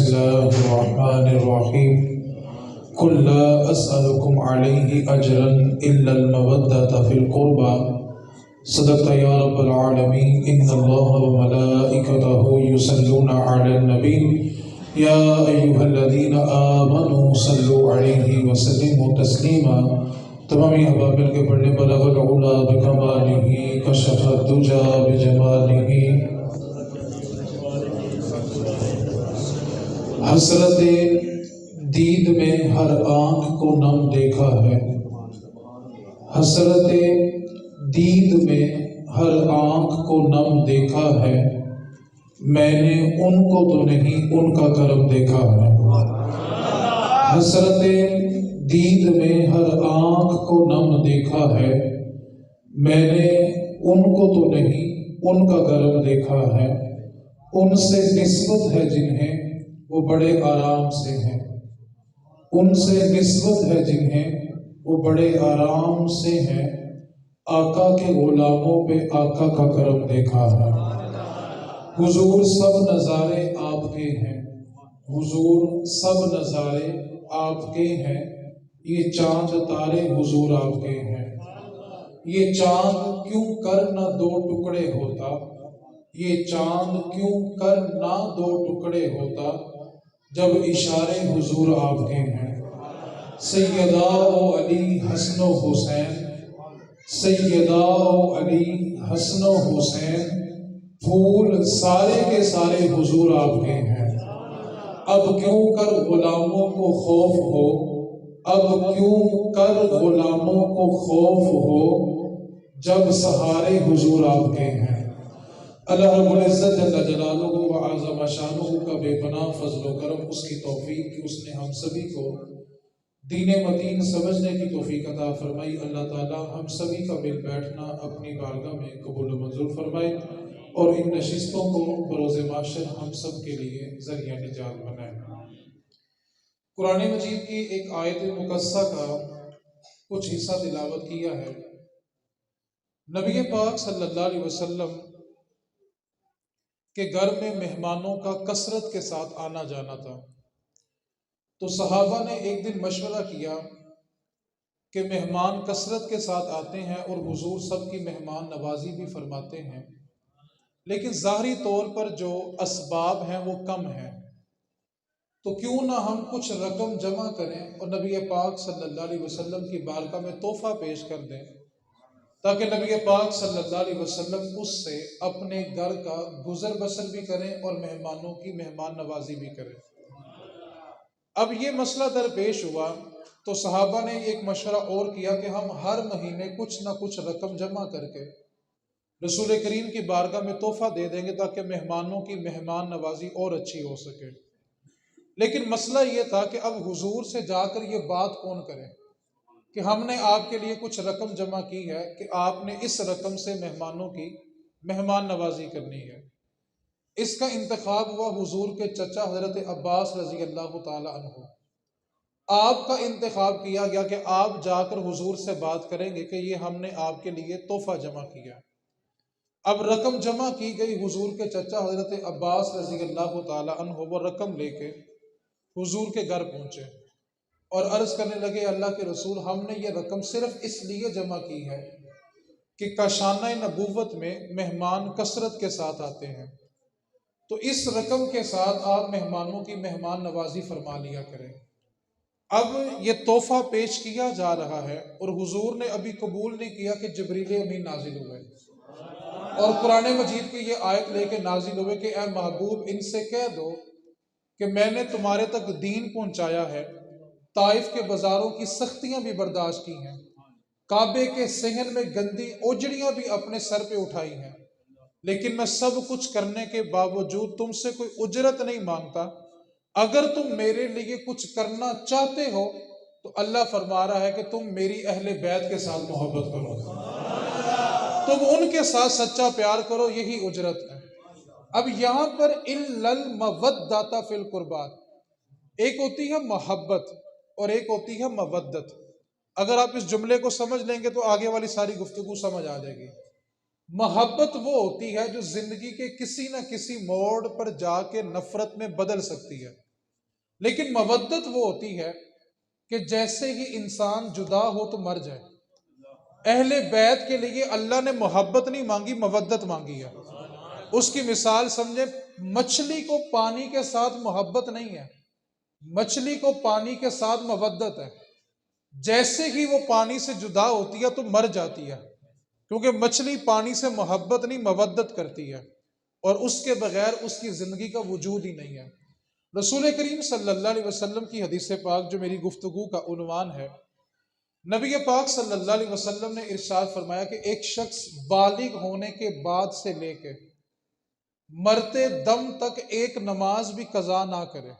الله الرحمن الرحيم قل لا أسألكم عليه أجرا إلا المودة في القربى صدقت يا رب العالمين إن الله وملائكته يصلون على النبي يا أيها الذين آمنوا صلوا عليه وسلموا تسليما تمامی ابابل کے پڑھنے بلغ العلا بکمالہ کشف الدجا بجمالہ حسرت دید میں ہر آنکھ کو نم دیکھا ہے، حسرت دید میں ہر آنکھ کو نم دیکھا ہے، میں نے ان کو تو نہیں ان کا کرم دیکھا ہے۔ حسرت دید میں ہر آنکھ کو نم دیکھا ہے، میں نے ان کو تو نہیں ان کا کرم دیکھا ہے۔ ان سے نسبت ہے جنہیں وہ بڑے آرام سے ہیں، ان سے نسبت ہے جنہیں وہ بڑے آرام سے ہیں، آقا کے غلاموں پہ آقا کا کرم دیکھا ہے۔ حضور سب نظارے آپ کے ہیں، حضور سب نظارے آپ کے ہیں، یہ چاند تارے حضور آپ کے ہیں۔ یہ چاند کیوں کر نہ دو ٹکڑے ہوتا، یہ چاند کیوں کر نہ دو ٹکڑے ہوتا، جب اشارے حضور آپ کے ہیں۔ سیدہ و علی حسن و حسین، سیدہ و علی حسن و حسین، پھول سارے کے سارے حضور آپ کے ہیں۔ اب کیوں کر غلاموں کو خوف ہو، اب کیوں کر غلاموں کو خوف ہو، جب سہارے حضور آپ کے ہیں۔ اللہ رب العزت جل جلالہ و اعظم شانہ کا بے پناہ فضل و کرم، اس کی توفیق کہ اس نے ہم سبھی کو دین متین سمجھنے کی توفیق عطا فرمائی۔ اللہ تعالی ہم سبھی کا مل بیٹھنا اپنی بارگاہ میں قبول و منظور فرمائے اور ان نشستوں کو بروز محشر ہم سب کے لیے ذریعہ نجات بنائے۔ قرآن مجید کی ایک آیت مقدسہ کا کچھ حصہ تلاوت کیا ہے۔ نبی پاک صلی اللہ علیہ وسلم کہ گھر میں مہمانوں کا کثرت کے ساتھ آنا جانا تھا، تو صحابہ نے ایک دن مشورہ کیا کہ مہمان کثرت کے ساتھ آتے ہیں اور حضور سب کی مہمان نوازی بھی فرماتے ہیں، لیکن ظاہری طور پر جو اسباب ہیں وہ کم ہیں، تو کیوں نہ ہم کچھ رقم جمع کریں اور نبی پاک صلی اللہ علیہ وسلم کی بارگاہ میں تحفہ پیش کر دیں، تاکہ نبی پاک صلی اللہ علیہ وسلم اس سے اپنے گھر کا گزر بسر بھی کریں اور مہمانوں کی مہمان نوازی بھی کریں۔ اب یہ مسئلہ درپیش ہوا تو صحابہ نے ایک مشورہ اور کیا کہ ہم ہر مہینے کچھ نہ کچھ رقم جمع کر کے رسول کریم کی بارگاہ میں تحفہ دے دیں گے تاکہ مہمانوں کی مہمان نوازی اور اچھی ہو سکے۔ لیکن مسئلہ یہ تھا کہ اب حضور سے جا کر یہ بات کون کرے کہ ہم نے آپ کے لیے کچھ رقم جمع کی ہے کہ آپ نے اس رقم سے مہمانوں کی مہمان نوازی کرنی ہے۔ اس کا انتخاب ہوا حضور کے چچا حضرت عباس رضی اللہ تعالی عنہ۔ آپ کا انتخاب کیا گیا کہ آپ جا کر حضور سے بات کریں گے کہ یہ ہم نے آپ کے لیے تحفہ جمع کیا۔ اب رقم جمع کی گئی، حضور کے چچا حضرت عباس رضی اللہ تعالی عنہ وہ رقم لے کے حضور کے گھر پہنچے اور عرض کرنے لگے، اللہ کے رسول، ہم نے یہ رقم صرف اس لیے جمع کی ہے کہ کاشانہ نبوت میں مہمان کثرت کے ساتھ آتے ہیں، تو اس رقم کے ساتھ آپ مہمانوں کی مہمان نوازی فرما لیا کریں۔ اب یہ تحفہ پیش کیا جا رہا ہے اور حضور نے ابھی قبول نہیں کیا کہ جبریل امین نازل ہوئے اور قرآن مجید کی یہ آیت لے کے نازل ہوئے کہ اے محبوب، ان سے کہہ دو کہ میں نے تمہارے تک دین پہنچایا ہے، طائف کے بازاروں کی سختیاں بھی برداشت کی ہیں، کعبے کے صحن میں گندی اوجڑیاں بھی اپنے سر پہ اٹھائی ہیں، لیکن میں سب کچھ کرنے کے باوجود تم سے کوئی اجرت نہیں مانگتا۔ اگر تم میرے لیے کچھ کرنا چاہتے ہو تو اللہ فرما رہا ہے کہ تم میری اہل بیت کے ساتھ محبت کرو، تم ان کے ساتھ سچا پیار کرو، یہی اجرت ہے۔ اب یہاں پر اِلَّا الْمَوَدَّةَ فِي الْقُرْبَاتِ، ایک ہوتی ہے محبت اور ایک ہوتی ہے مودت۔ اگر آپ اس جملے کو سمجھ لیں گے تو آگے والی ساری گفتگو سمجھ آ جائے گی۔ محبت وہ ہوتی ہے جو زندگی کے کسی نہ کسی موڑ پر جا کے نفرت میں بدل سکتی ہے، لیکن مودت وہ ہوتی ہے کہ جیسے ہی انسان جدا ہو تو مر جائے. اہل بیت کے لیے اللہ نے محبت نہیں مانگی، مودت مانگی ہے. اس کی مثال سمجھے، مچھلی کو پانی کے ساتھ محبت نہیں ہے، مچھلی کو پانی کے ساتھ مودت ہے. جیسے ہی وہ پانی سے جدا ہوتی ہے تو مر جاتی ہے، کیونکہ مچھلی پانی سے محبت نہیں مودت کرتی ہے، اور اس کے بغیر اس کی زندگی کا وجود ہی نہیں ہے. رسول کریم صلی اللہ علیہ وسلم کی حدیث پاک جو میری گفتگو کا عنوان ہے، نبی پاک صلی اللہ علیہ وسلم نے ارشاد فرمایا کہ ایک شخص بالغ ہونے کے بعد سے لے کے مرتے دم تک ایک نماز بھی قضا نہ کرے،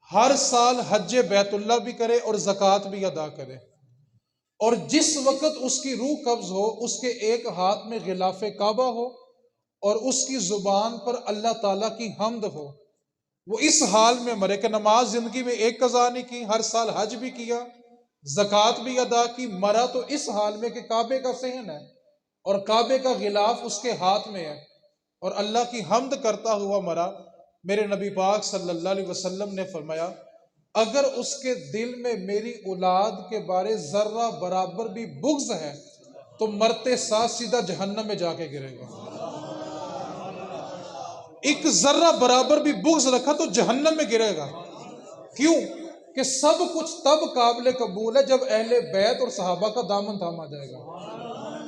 ہر سال حج بیت اللہ بھی کرے اور زکوٰۃ بھی ادا کرے، اور جس وقت اس کی روح قبض ہو اس کے ایک ہاتھ میں غلاف کعبہ ہو اور اس کی زبان پر اللہ تعالیٰ کی حمد ہو، وہ اس حال میں مرے کہ نماز زندگی میں ایک قضا نہیں کی، ہر سال حج بھی کیا، زکوٰۃ بھی ادا کی، مرا تو اس حال میں کہ کعبے کا صحن ہے اور کعبے کا غلاف اس کے ہاتھ میں ہے اور اللہ کی حمد کرتا ہوا مرا. میرے نبی پاک صلی اللہ علیہ وسلم نے فرمایا اگر اس کے دل میں میری اولاد کے بارے ذرہ برابر بھی بغض ہے تو مرتے ساتھ سیدھا جہنم میں جا کے گرے گا. ایک ذرہ برابر بھی بغض رکھا تو جہنم میں گرے گا. کیوں؟ کہ سب کچھ تب قابل قبول ہے جب اہل بیت اور صحابہ کا دامن تھاما جائے گا.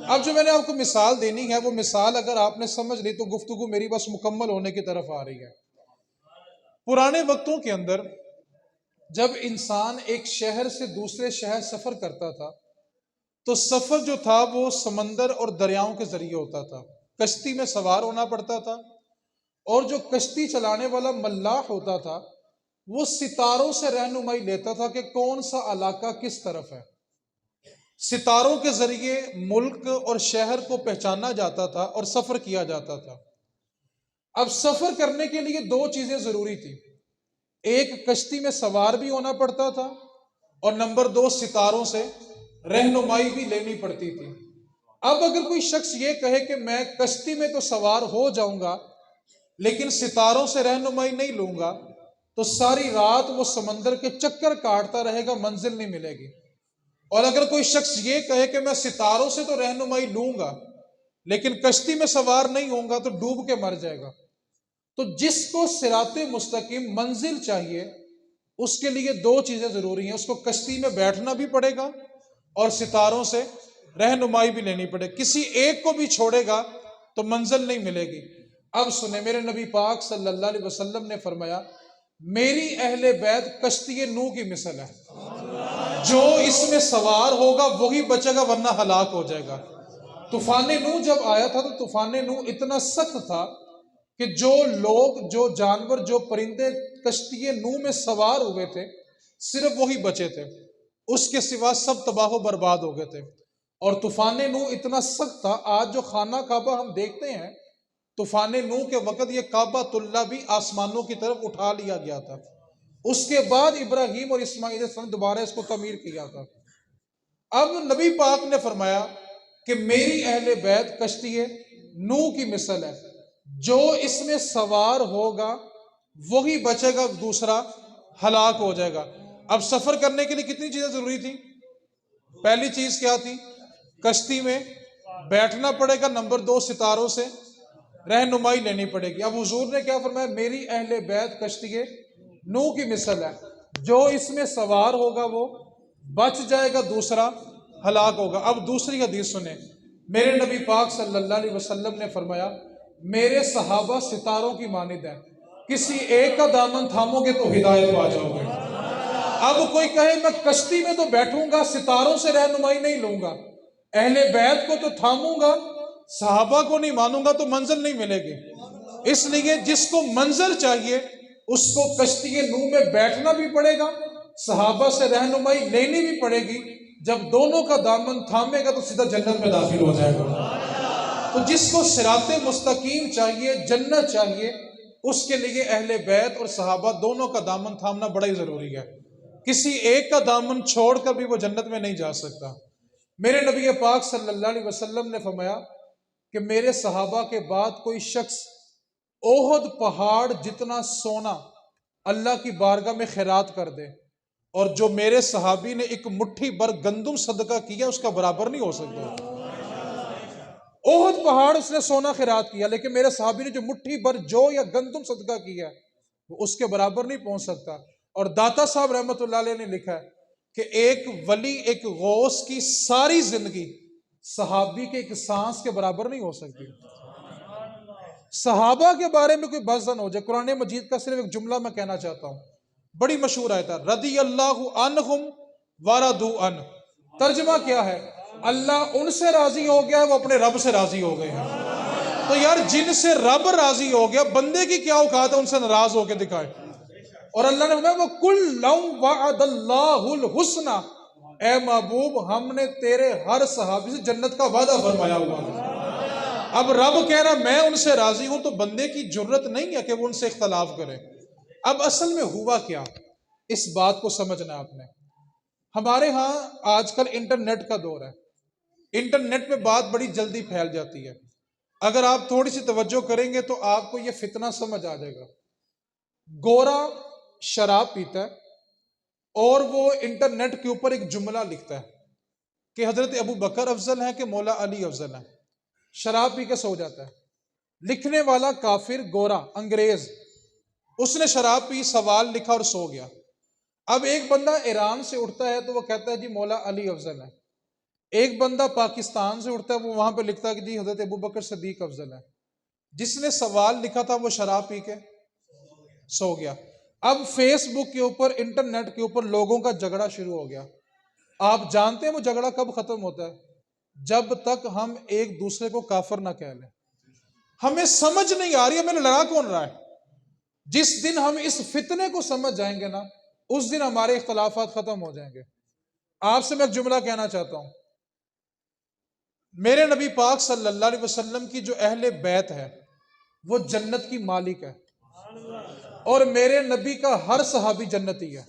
اب جو میں نے آپ کو مثال دینی ہے وہ مثال اگر آپ نے سمجھ لی تو گفتگو میری بس مکمل ہونے کی طرف آ رہی ہے. پرانے وقتوں کے اندر جب انسان ایک شہر سے دوسرے شہر سفر کرتا تھا تو سفر جو تھا وہ سمندر اور دریاؤں کے ذریعے ہوتا تھا. کشتی میں سوار ہونا پڑتا تھا، اور جو کشتی چلانے والا ملاح ہوتا تھا وہ ستاروں سے رہنمائی لیتا تھا کہ کون سا علاقہ کس طرف ہے. ستاروں کے ذریعے ملک اور شہر کو پہچانا جاتا تھا اور سفر کیا جاتا تھا. اب سفر کرنے کے لیے دو چیزیں ضروری تھی، ایک کشتی میں سوار بھی ہونا پڑتا تھا اور نمبر دو ستاروں سے رہنمائی بھی لینی پڑتی تھی. اب اگر کوئی شخص یہ کہے کہ میں کشتی میں تو سوار ہو جاؤں گا لیکن ستاروں سے رہنمائی نہیں لوں گا تو ساری رات وہ سمندر کے چکر کاٹتا رہے گا، منزل نہیں ملے گی. اور اگر کوئی شخص یہ کہے کہ میں ستاروں سے تو رہنمائی لوں گا لیکن کشتی میں سوار نہیں ہوں گا تو ڈوب کے مر جائے گا. تو جس کو صراط مستقیم منزل چاہیے اس کے لیے دو چیزیں ضروری ہیں، اس کو کشتی میں بیٹھنا بھی پڑے گا اور ستاروں سے رہنمائی بھی لینی پڑے. کسی ایک کو بھی چھوڑے گا تو منزل نہیں ملے گی. اب سنیں، میرے نبی پاک صلی اللہ علیہ وسلم نے فرمایا میری اہل بیت کشتی نوح کی مثل ہے، جو اس میں سوار ہوگا وہی بچے گا ورنہ ہلاک ہو جائے گا. طوفان نوح جب آیا تھا تو طوفان نوح اتنا سخت تھا کہ جو لوگ، جو جانور، جو پرندے کشتی نوح میں سوار ہوئے تھے صرف وہی بچے تھے، اس کے سوا سب تباہ و برباد ہو گئے تھے. اور طوفان نوح اتنا سخت تھا، آج جو خانہ کعبہ ہم دیکھتے ہیں طوفان نوح کے وقت یہ کعبۃ اللہ بھی آسمانوں کی طرف اٹھا لیا گیا تھا. اس کے بعد ابراہیم اور اسماعیل علیہ السلام دوبارہ اس کو تعمیر کیا تھا. اب نبی پاک نے فرمایا کہ میری اہل بیت کشتی نوح کی مثل ہے، جو اس میں سوار ہوگا وہی بچے گا، دوسرا ہلاک ہو جائے گا. اب سفر کرنے کے لیے کتنی چیزیں ضروری تھی؟ پہلی چیز کیا تھی؟ کشتی میں بیٹھنا پڑے گا، نمبر دو ستاروں سے رہنمائی لینی پڑے گی. اب حضور نے کیا فرمایا؟ میری اہل بیت کشتی نوح کی مثل ہے، جو اس میں سوار ہوگا وہ بچ جائے گا، دوسرا ہلاک ہوگا. اب دوسری حدیث سنیں، میرے نبی پاک صلی اللہ علیہ وسلم نے فرمایا میرے صحابہ ستاروں کی مانند ہیں، کسی ایک کا دامن تھامو گے تو ہدایت پا جاؤ گے. اب کوئی کہے میں کشتی میں تو بیٹھوں گا ستاروں سے رہنمائی نہیں لوں گا، اہل بیت کو تو تھاموں گا صحابہ کو نہیں مانوں گا تو منزل نہیں ملے گی. اس لیے جس کو منزل چاہیے اس کو کشتی نوح میں بیٹھنا بھی پڑے گا، صحابہ سے رہنمائی لینی بھی پڑے گی. جب دونوں کا دامن تھامے گا تو سیدھا جنت میں داخل ہو جائے گا. تو جس کو صراط مستقیم چاہیے، جنت چاہیے، اس کے لیے اہل بیت اور صحابہ دونوں کا دامن تھامنا بڑا ہی ضروری ہے. کسی ایک کا دامن چھوڑ کر بھی وہ جنت میں نہیں جا سکتا. میرے نبی پاک صلی اللہ علیہ وسلم نے فرمایا کہ میرے صحابہ کے بعد کوئی شخص احد پہاڑ جتنا سونا اللہ کی بارگاہ میں خیرات کر دے، اور جو میرے صحابی نے ایک مٹھی بھر گندم صدقہ کیا اس کا برابر نہیں ہو سکتا۔ احد پہاڑ اس نے سونا خیرات کیا، لیکن میرے صحابی نے جو مٹھی بھر جو یا گندم صدقہ کیا وہ اس کے برابر نہیں پہنچ سکتا۔ اور داتا صاحب رحمت اللہ علیہ نے لکھا ہے کہ ایک ولی، ایک غوث کی ساری زندگی صحابی کے ایک سانس کے برابر نہیں ہو سکتی۔ صحابہ کے بارے میں کوئی بحث نہ ہو جائے، قرآن مجید کا صرف ایک جملہ میں کہنا چاہتا ہوں، بڑی مشہور آیت ہے، رضی اللہ عنہم ورضوا عنہ۔ ترجمہ کیا ہے؟ اللہ ان سے راضی ہو گیا ہے، وہ اپنے رب سے راضی ہو گئے ہیں۔ تو یار جن سے رب راضی ہو گیا، بندے کی کیا اوقات ہے ان سے ناراض ہو کے دکھائے؟ اور اللہ نے فرمایا وَكُلًّا وَعَدَ اللَّهُ الْحُسْنَى، اے محبوب ہم نے تیرے ہر صحابی سے جنت کا وعدہ فرمایا ہوا ہے۔ اب رب کہہ رہا میں ان سے راضی ہوں، تو بندے کی جرت نہیں ہے کہ وہ ان سے اختلاف کرے۔ اب اصل میں ہوا کیا، اس بات کو سمجھنا آپ نے۔ ہمارے ہاں آج کل انٹرنیٹ کا دور ہے، انٹرنیٹ پہ بات بڑی جلدی پھیل جاتی ہے۔ اگر آپ تھوڑی سی توجہ کریں گے تو آپ کو یہ فتنہ سمجھ آ جائے گا۔ گورا شراب پیتا ہے اور وہ انٹرنیٹ کے اوپر ایک جملہ لکھتا ہے کہ حضرت ابو بکر افضل ہے کہ مولا علی افضل ہے، شراب پی کے سو جاتا ہے۔ لکھنے والا کافر گورا انگریز، اس نے شراب پی، سوال لکھا اور سو گیا۔ اب ایک بندہ ایران سے اٹھتا ہے تو وہ کہتا ہے جی مولا علی افضل ہے۔ ایک بندہ پاکستان سے اٹھتا ہے، وہ وہاں پہ لکھتا ہے کہ جی حضرت ابو بکر صدیق افضل ہے۔ جس نے سوال لکھا تھا وہ شراب پی کے سو گیا۔ اب فیس بک کے اوپر، انٹرنیٹ کے اوپر لوگوں کا جھگڑا شروع ہو گیا۔ آپ جانتے ہیں وہ جھگڑا کب ختم ہوتا ہے؟ جب تک ہم ایک دوسرے کو کافر نہ کہہ لیں۔ ہمیں سمجھ نہیں آ رہی ہے ہمیں لڑا کون رہا ہے۔ جس دن ہم اس فتنے کو سمجھ جائیں گے نا، اس دن ہمارے اختلافات ختم ہو جائیں گے۔ آپ سے میں ایک جملہ کہنا چاہتا ہوں، میرے نبی پاک صلی اللہ علیہ وسلم کی جو اہل بیت ہے وہ جنت کی مالک ہے، اور میرے نبی کا ہر صحابی جنتی ہے۔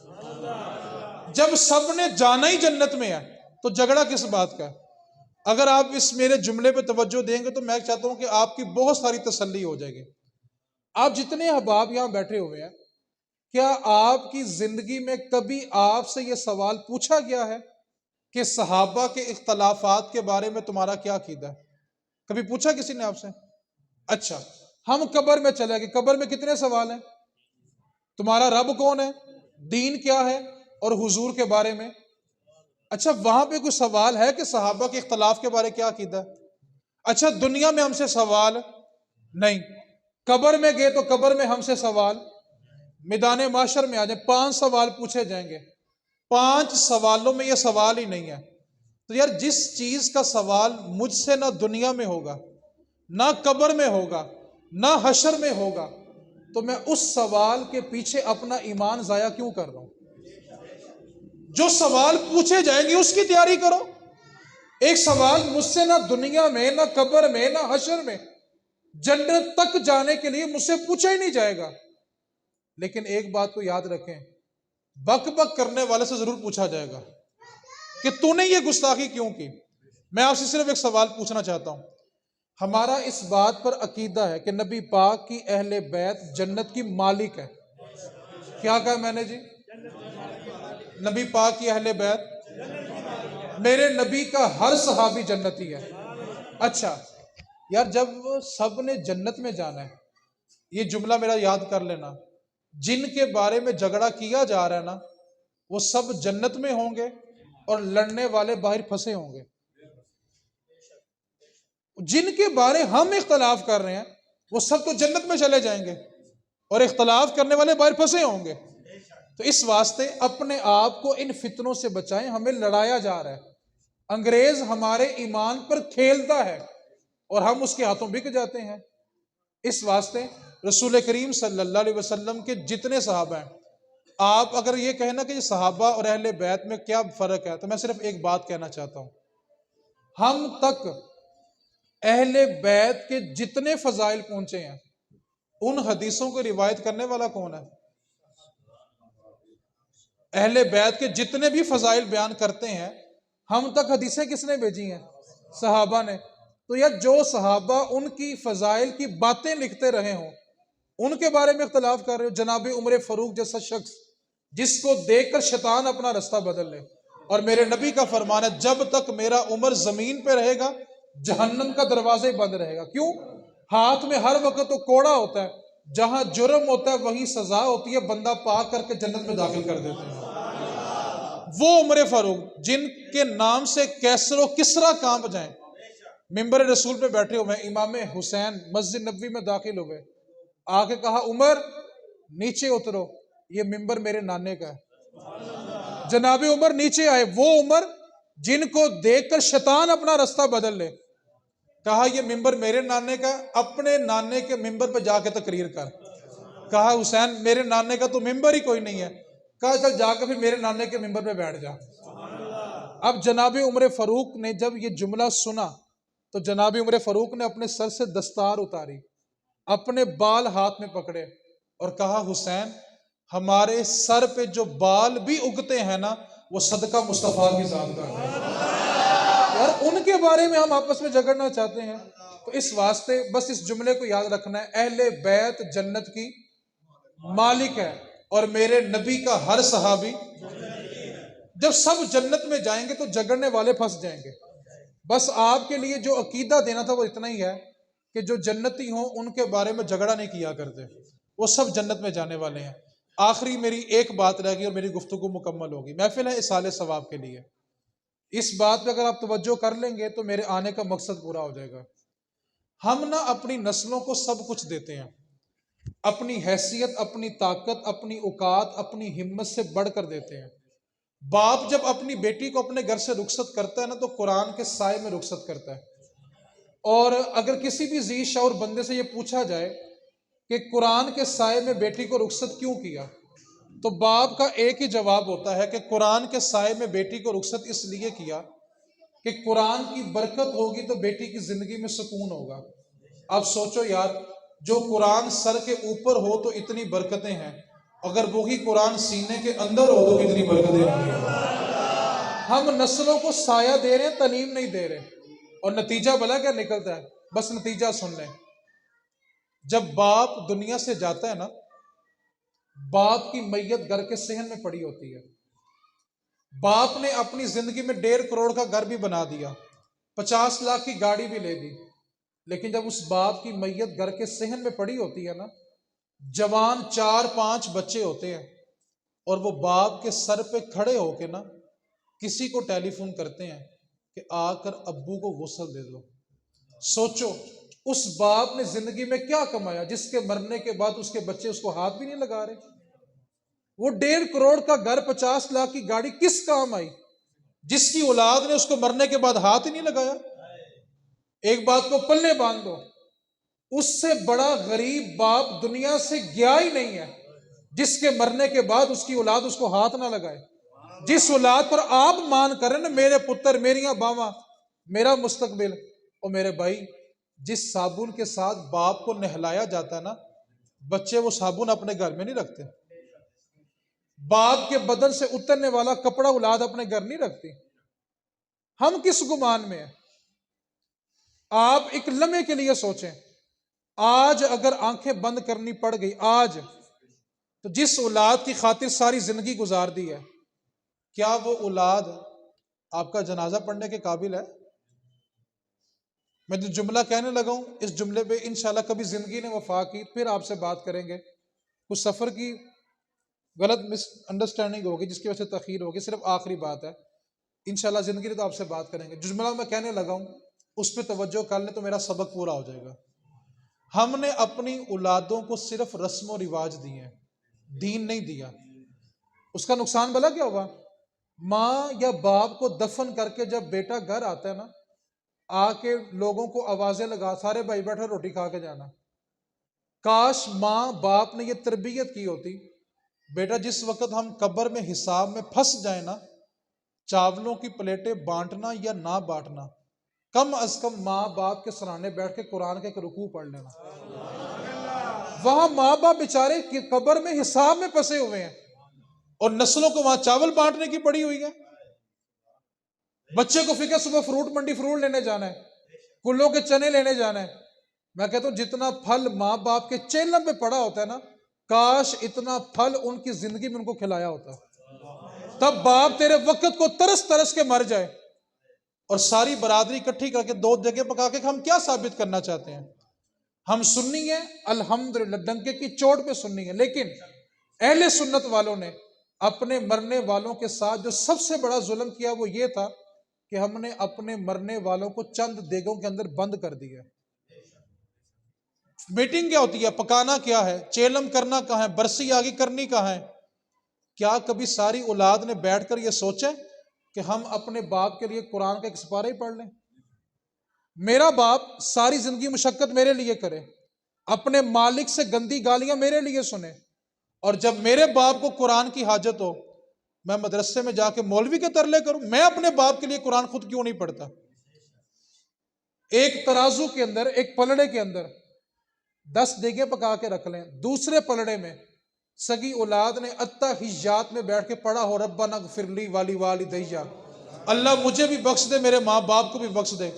جب سب نے جانا ہی جنت میں ہے تو جھگڑا کس بات کا ہے؟ اگر آپ اس میرے جملے پہ توجہ دیں گے تو میں چاہتا ہوں کہ آپ کی بہت ساری تسلی ہو جائے گی۔ آپ جتنے احباب یہاں بیٹھے ہوئے ہیں، کیا آپ کی زندگی میں کبھی آپ سے یہ سوال پوچھا گیا ہے کہ صحابہ کے اختلافات کے بارے میں تمہارا کیا عقیدہ ہے؟ کبھی پوچھا کسی نے آپ سے؟ اچھا، ہم قبر میں چلے گئے، قبر میں کتنے سوال ہیں؟ تمہارا رب کون ہے، دین کیا ہے، اور حضور کے بارے میں۔ اچھا، وہاں پہ کوئی سوال ہے کہ صحابہ کے اختلاف کے بارے کیا عقیدہ ہے؟ اچھا، دنیا میں ہم سے سوال نہیں، قبر میں گئے تو قبر میں ہم سے سوال، میدان محشر میں آ جائیں 5 سوال پوچھے جائیں گے، 5 سوالوں میں یہ سوال ہی نہیں ہے۔ تو یار جس چیز کا سوال مجھ سے نہ دنیا میں ہوگا، نہ قبر میں ہوگا، نہ حشر میں ہوگا، تو میں اس سوال کے پیچھے اپنا ایمان ضائع کیوں کر رہا ہوں؟ جو سوال پوچھے جائیں گے اس کی تیاری کرو۔ ایک سوال مجھ سے نہ دنیا میں، نہ قبر میں، نہ حشر میں، جنت تک جانے کے لیے مجھ سے پوچھا ہی نہیں جائے گا۔ لیکن ایک بات کو یاد رکھیں، بک بک کرنے والے سے ضرور پوچھا جائے گا کہ تو نے یہ گستاخی کیوں کی۔ میں آپ سے صرف ایک سوال پوچھنا چاہتا ہوں، ہمارا اس بات پر عقیدہ ہے کہ نبی پاک کی اہل بیت جنت کی مالک ہے۔ کیا کہا میں نے جی؟ نبی پاک کی اہل بیت، میرے نبی کا ہر صحابی جنتی ہے۔ اچھا یار، جب سب نے جنت میں جانا ہے، یہ جملہ میرا یاد کر لینا، جن کے بارے میں جھگڑا کیا جا رہا ہے نا وہ سب جنت میں ہوں گے اور لڑنے والے باہر پھنسے ہوں گے۔ جن کے بارے ہم اختلاف کر رہے ہیں وہ سب تو جنت میں چلے جائیں گے اور اختلاف کرنے والے باہر پھنسے ہوں گے۔ تو اس واسطے اپنے آپ کو ان فتنوں سے بچائیں، ہمیں لڑایا جا رہا ہے۔ انگریز ہمارے ایمان پر کھیلتا ہے اور ہم اس کے ہاتھوں بک جاتے ہیں۔ اس واسطے رسول کریم صلی اللہ علیہ وسلم کے جتنے صحابہ ہیں، آپ اگر یہ کہنا کہ یہ صحابہ اور اہل بیت میں کیا فرق ہے، تو میں صرف ایک بات کہنا چاہتا ہوں، ہم تک اہل بیت کے جتنے فضائل پہنچے ہیں ان حدیثوں کو روایت کرنے والا کون ہے؟ اہل بیت کے جتنے بھی فضائل بیان کرتے ہیں ہم تک حدیثیں کس نے بھیجی ہیں؟ صحابہ نے۔ تو یا جو صحابہ ان کی فضائل کی باتیں لکھتے رہے ہوں ان کے بارے میں اختلاف کر رہے ہو؟ جناب عمر فاروق جیسا شخص جس کو دیکھ کر شیطان اپنا رستہ بدل لے. اور میرے نبی کا فرمان ہے جب تک میرا عمر زمین پہ رہے گا جہنم کا دروازہ ہی بند رہے گا. کیوں؟ ہاتھ میں ہر وقت تو کوڑا ہوتا ہے، جہاں جرم ہوتا ہے وہیں سزا ہوتی ہے، بندہ پاک کر کے جنت میں داخل کر دیتے ہیں. وہ عمر فاروق جن کے نام سے کیسر و کسرا کانپ جائیں، ممبر رسول پہ بیٹھے ہوئے ہیں، امام حسین مسجد نبوی میں داخل ہو گئے، آ کے کہا عمر نیچے اترو، یہ ممبر میرے نانے کا ہے. جناب عمر نیچے آئے، وہ عمر جن کو دیکھ کر شیطان اپنا رستہ بدل لے. کہا یہ ممبر میرے نانے کا، اپنے نانے کے ممبر پہ جا کے تقریر کر. کہا حسین میرے نانے کا تو ممبر ہی کوئی نہیں ہے. کہا چل جا کے پھر میرے نانے کے ممبر پہ بیٹھ جا. اب جناب عمر فاروق نے جب یہ جملہ سنا تو جناب عمر فاروق نے اپنے سر سے دستار اتاری، اپنے بال ہاتھ میں پکڑے اور کہا حسین ہمارے سر پہ جو بال بھی اگتے ہیں نا وہ صدقہ مصطفیٰ کی ذات کا ہے، اور ان کے بارے میں ہم آپس میں جھگڑنا چاہتے ہیں. تو اس واسطے بس اس جملے کو یاد رکھنا ہے، اہل بیت جنت کی مالک ہے اور میرے نبی کا ہر صحابی. جب سب جنت میں جائیں گے تو جھگڑنے والے پھنس جائیں گے. بس آپ کے لیے جو عقیدہ دینا تھا وہ اتنا ہی ہے کہ جو جنتی ہوں ان کے بارے میں جھگڑا نہیں کیا کرتے، وہ سب جنت میں جانے والے ہیں. آخری میری ایک بات رہ گئی اور میری گفتگو مکمل ہوگی. محفل ہے اصالِ ثواب کے لیے، اس بات پہ اگر آپ توجہ کر لیں گے تو میرے آنے کا مقصد پورا ہو جائے گا. ہم نہ اپنی نسلوں کو سب کچھ دیتے ہیں، اپنی حیثیت، اپنی طاقت، اپنی اوقات، اپنی ہمت سے بڑھ کر دیتے ہیں. باپ جب اپنی بیٹی کو اپنے گھر سے رخصت کرتا ہے نا تو قرآن کے سائے میں رخصت کرتا ہے. اور اگر کسی بھی ذی شعور بندے سے یہ پوچھا جائے کہ قرآن کے سائے میں بیٹی کو رخصت کیوں کیا، تو باپ کا ایک ہی جواب ہوتا ہے کہ قرآن کے سائے میں بیٹی کو رخصت اس لیے کیا کہ قرآن کی برکت ہوگی تو بیٹی کی زندگی میں سکون ہوگا. اب سوچو یار، جو قرآن سر کے اوپر ہو تو اتنی برکتیں ہیں، اگر وہی قرآن سینے کے اندر ہو تو کتنی برکتیں ہوں گی. ہم نسلوں کو سایہ دے رہے ہیں، تعلیم نہیں دے رہے. اور نتیجہ بلا کیا نکلتا ہے؟ بس نتیجہ سن لیں. جب باپ دنیا سے جاتا ہے نا، باپ کی میت گھر کے صحن میں پڑی ہوتی ہے. باپ نے اپنی زندگی میں 1.5 کروڑ کا گھر بھی بنا دیا، 50 لاکھ کی گاڑی بھی لے دی، لیکن جب اس باپ کی میت گھر کے صحن میں پڑی ہوتی ہے نا، جوان 4-5 بچے ہوتے ہیں اور وہ باپ کے سر پہ کھڑے ہو کے نا کسی کو ٹیلی فون کرتے ہیں کہ آ کر ابو کو غسل دے دو. سوچو اس باپ نے زندگی میں کیا کمایا جس کے مرنے کے بعد اس کے بچے اس کو ہاتھ بھی نہیں لگا رہے. وہ 1.5 کروڑ کا گھر، 50 لاکھ کی گاڑی کس کام آئی جس کی اولاد نے اس کو مرنے کے بعد ہاتھ ہی نہیں لگایا. ایک بات کو پلے باندھ دو، اس سے بڑا غریب باپ دنیا سے گیا ہی نہیں ہے جس کے مرنے کے بعد اس کی اولاد اس کو ہاتھ نہ لگائے. جس اولاد پر آپ مان کر رہے نا میرے پتر، میریاں باواں، میرا مستقبل، اور میرے بھائی، جس صابن کے ساتھ باپ کو نہلایا جاتا ہے نا، بچے وہ صابن اپنے گھر میں نہیں رکھتے. باپ کے بدن سے اترنے والا کپڑا اولاد اپنے گھر نہیں رکھتی. ہم کس گمان میں ہیں؟ آپ ایک لمحے کے لیے سوچیں، آج اگر آنکھیں بند کرنی پڑ گئی آج، تو جس اولاد کی خاطر ساری زندگی گزار دی ہے، کیا وہ اولاد آپ کا جنازہ پڑھنے کے قابل ہے؟ میں جو جملہ کہنے لگا ہوں اس جملے پہ انشاءاللہ کبھی زندگی نے وفا کی پھر آپ سے بات کریں گے. کچھ سفر کی غلط مس انڈرسٹینڈنگ ہوگی جس کی وجہ سے تاخیر ہوگی، صرف آخری بات ہے. انشاءاللہ زندگی نے تو آپ سے بات کریں گے. جو جملہ میں کہنے لگا ہوں اس پہ توجہ کر لیں تو میرا سبق پورا ہو جائے گا. ہم نے اپنی اولادوں کو صرف رسم و رواج دیے ہیں، دین نہیں دیا. اس کا نقصان بلا کیا ہوگا؟ ماں یا باپ کو دفن کر کے جب بیٹا گھر آتا ہے نا، آ کے لوگوں کو آوازیں لگا، سارے بھائی بیٹھو روٹی کھا کے جانا. کاش ماں باپ نے یہ تربیت کی ہوتی، بیٹا جس وقت ہم قبر میں حساب میں پھنس جائیں نا، چاولوں کی پلیٹیں بانٹنا یا نہ بانٹنا، کم از کم ماں باپ کے سرانے بیٹھ کے قرآن کے ایک رکوع پڑھ لینا. وہاں ماں باپ بیچارے کی قبر میں حساب میں پھنسے ہوئے ہیں اور نسلوں کو وہاں چاول بانٹنے کی پڑی ہوئی ہے. بچے کو فکر صبح فروٹ منڈی فروٹ لینے جانا ہے، کلوں کے چنے لینے جانا ہے، میں کہتا ہوں جتنا پھل ماں باپ کے چیلم پہ پڑا ہوتا ہے نا، کاش اتنا پھل ان کی زندگی میں ان کو کھلایا ہوتا، تب باپ تیرے وقت کو ترس ترس کے مر جائے اور ساری برادری اکٹھی کر کے دو جگہ پکا کے ہم کیا ثابت کرنا چاہتے ہیں؟ ہم سنی ہیں الحمدللہ، ڈنکے کی چوٹ پہ سنی ہے، لیکن اہل سنت والوں نے اپنے مرنے والوں کے ساتھ جو سب سے بڑا ظلم کیا وہ یہ تھا کہ ہم نے اپنے مرنے والوں کو چند دیگوں کے اندر بند کر دیا۔ میٹنگ کیا ہوتی ہے، پکانا کیا ہے، چیلم کرنا کہاں ہے، برسی آگی کرنی کہاں ہے؟ کیا کبھی ساری اولاد نے بیٹھ کر یہ سوچے کہ ہم اپنے باپ کے لیے قرآن کا ایک سپارہ ہی پڑھ لیں؟ میرا باپ ساری زندگی مشقت میرے لیے کرے، اپنے مالک سے گندی گالیاں میرے لیے سنے، اور جب میرے باپ کو قرآن کی حاجت ہو میں مدرسے میں جا کے مولوی کے ترلے کروں؟ میں اپنے باپ کے لیے قرآن خود کیوں نہیں پڑھتا؟ ایک ترازو کے اندر، ایک پلڑے کے اندر 10 دیگیں پکا کے رکھ لیں، دوسرے پلڑے میں سگی اولاد نے التحیات میں بیٹھ کے پڑھا ہو ربنا اغفر لی والی والدیّ، اللہ مجھے بھی بخش دے، میرے ماں باپ کو بھی بخش دے،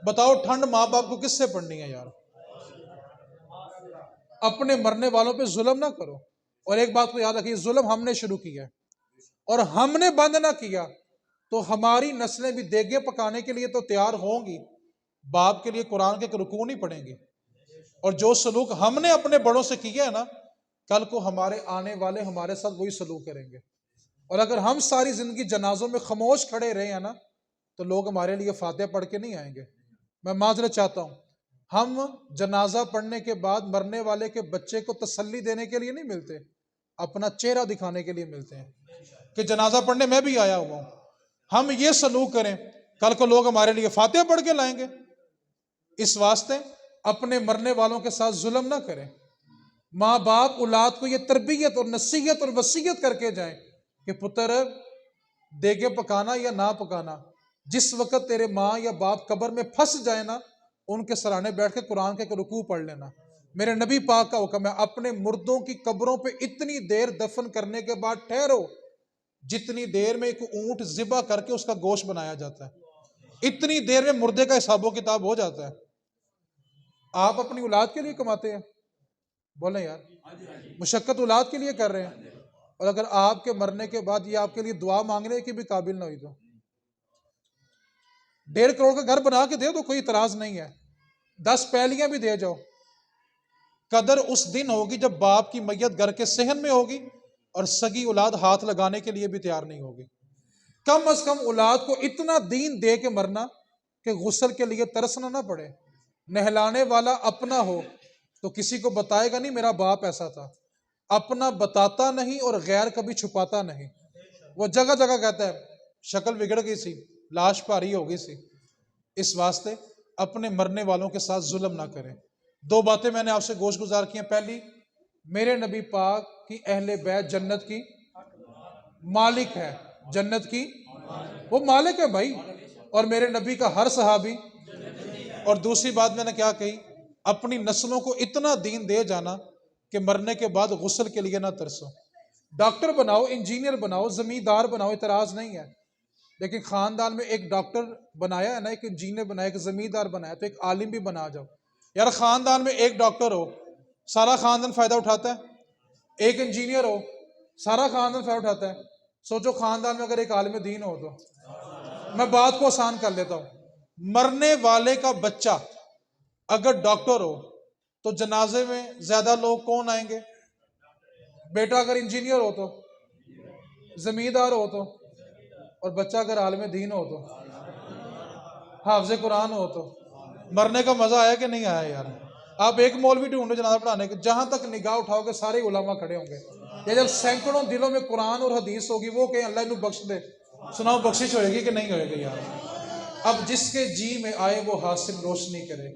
بتاؤ ٹھنڈ ماں باپ کو کس سے پڑھنی ہے یار؟ اپنے مرنے والوں پہ ظلم نہ کرو۔ اور ایک بات کو یاد رکھیے، ظلم ہم نے شروع کیا ہے اور ہم نے بند نہ کیا تو ہماری نسلیں بھی دیگیں پکانے کے لیے تو تیار ہوں گی، باپ کے لیے قرآن کے رکوع نہیں پڑھیں گے۔ اور جو سلوک ہم نے اپنے بڑوں سے کیا ہے نا، کل کو ہمارے آنے والے ہمارے ساتھ وہی سلوک کریں گے۔ اور اگر ہم ساری زندگی جنازوں میں خاموش کھڑے رہے ہیں نا تو لوگ ہمارے لیے فاتحہ پڑھ کے نہیں آئیں گے۔ میں معذرت چاہتا ہوں، ہم جنازہ پڑھنے کے بعد مرنے والے کے بچے کو تسلی دینے کے لیے نہیں ملتے، اپنا چہرہ دکھانے کے لیے ملتے ہیں کہ جنازہ پڑھنے میں بھی آیا ہوا ہوں۔ ہم یہ سلوک کریں، کل کو لوگ ہمارے لیے فاتحہ پڑھ کے لائیں گے۔ اس واسطے اپنے مرنے والوں کے ساتھ ظلم نہ کریں۔ ماں باپ اولاد کو یہ تربیت اور نصیحت اور وصیت کر کے جائیں کہ پتر دیگیں پکانا یا نہ پکانا، جس وقت تیرے ماں یا باپ قبر میں پھنس جائے نا، ان کے سرانے بیٹھ کے قرآن کے رکوع پڑھ لینا۔ میرے نبی پاک کا حکم ہے، اپنے مردوں کی قبروں پہ اتنی دیر دفن کرنے کے بعد ٹھہرو جتنی دیر میں ایک اونٹ ذبح کر کے اس کا گوشت بنایا جاتا ہے، اتنی دیر میں مردے کا حساب و کتاب ہو جاتا ہے۔ آپ اپنی اولاد کے لیے کماتے ہیں، بولیں یار، مشقت اولاد کے لیے کر رہے ہیں، اور اگر آپ کے مرنے کے بعد یہ آپ کے لیے دعا مانگنے کی بھی قابل نہ ہوئی تو 1.5 کروڑ کا گھر بنا کے دے دو، کوئی اعتراض نہیں ہے، 10 پیلیاں بھی دے جاؤ، قدر اس دن ہوگی جب باپ کی میت گھر کے صحن میں ہوگی اور سگی اولاد ہاتھ لگانے کے لیے بھی تیار نہیں ہوگی۔ کم از کم اولاد کو اتنا دین دے کے مرنا کہ غسل کے لیے ترسنا نہ پڑے۔ نہلانے والا اپنا ہو تو کسی کو بتائے گا نہیں میرا باپ ایسا تھا، اپنا بتاتا نہیں اور غیر کبھی چھپاتا نہیں۔ وہ جگہ جگہ کہتا ہے شکل بگڑ گئی سی، لاش بھاری ہو گئی سی۔ اس واسطے اپنے مرنے والوں کے ساتھ ظلم نہ کریں۔ 2 باتیں میں نے آپ سے گوش گزار کی ہیں۔ پہلی، میرے نبی پاک کی اہل بیت جنت کی مالک ہے، جنت کی وہ مالک ہے بھائی، اور میرے نبی کا ہر صحابی۔ اور دوسری بات میں نے کیا کہی، اپنی نسلوں کو اتنا دین دے جانا کہ مرنے کے بعد غسل کے لیے نہ ترسو۔ ڈاکٹر بناؤ، انجینئر بناؤ، زمیندار بناؤ، اعتراض نہیں ہے، لیکن خاندان میں ایک ڈاکٹر بنایا ہے نا، ایک انجینئر بنایا، ایک زمیندار بنایا، تو ایک عالم بھی بنا جاؤ یار۔ خاندان میں ایک ڈاکٹر ہو سارا خاندان فائدہ اٹھاتا ہے، ایک انجینئر ہو سارا خاندان فائدہ اٹھاتا ہے۔ سوچو خاندان میں اگر ایک عالم دین ہو تو، میں بات کو آسان کر لیتا ہوں، مرنے والے کا بچہ اگر ڈاکٹر ہو تو جنازے میں زیادہ لوگ کون آئیں گے؟ بیٹا اگر انجینئر ہو تو، زمیندار ہو تو، اور بچہ اگر عالم دین ہو تو، حافظ قرآن ہو تو، مرنے کا مزہ آیا کہ نہیں آیا یار؟ آپ ایک مولوی ڈھونڈو جنازہ پڑھانے کے، جہاں تک نگاہ اٹھاؤ گے سارے علماء کھڑے ہوں گے۔ یہ جب سینکڑوں دلوں میں قرآن اور حدیث ہوگی، وہ کہیں اللہ انہوں بخش دے، سناؤ بخشش ہوئے گی کہ نہیں ہوئے گی یار؟ اب جس کے جی میں آئے وہ حاصل روشنی کرے،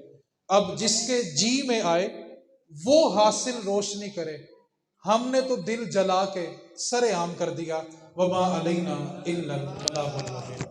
اب جس کے جی میں آئے وہ حاصل روشنی کرے۔ ہم نے تو دل جلا کے سر عام کر دیا، وما علینا الا البلاغ المبین۔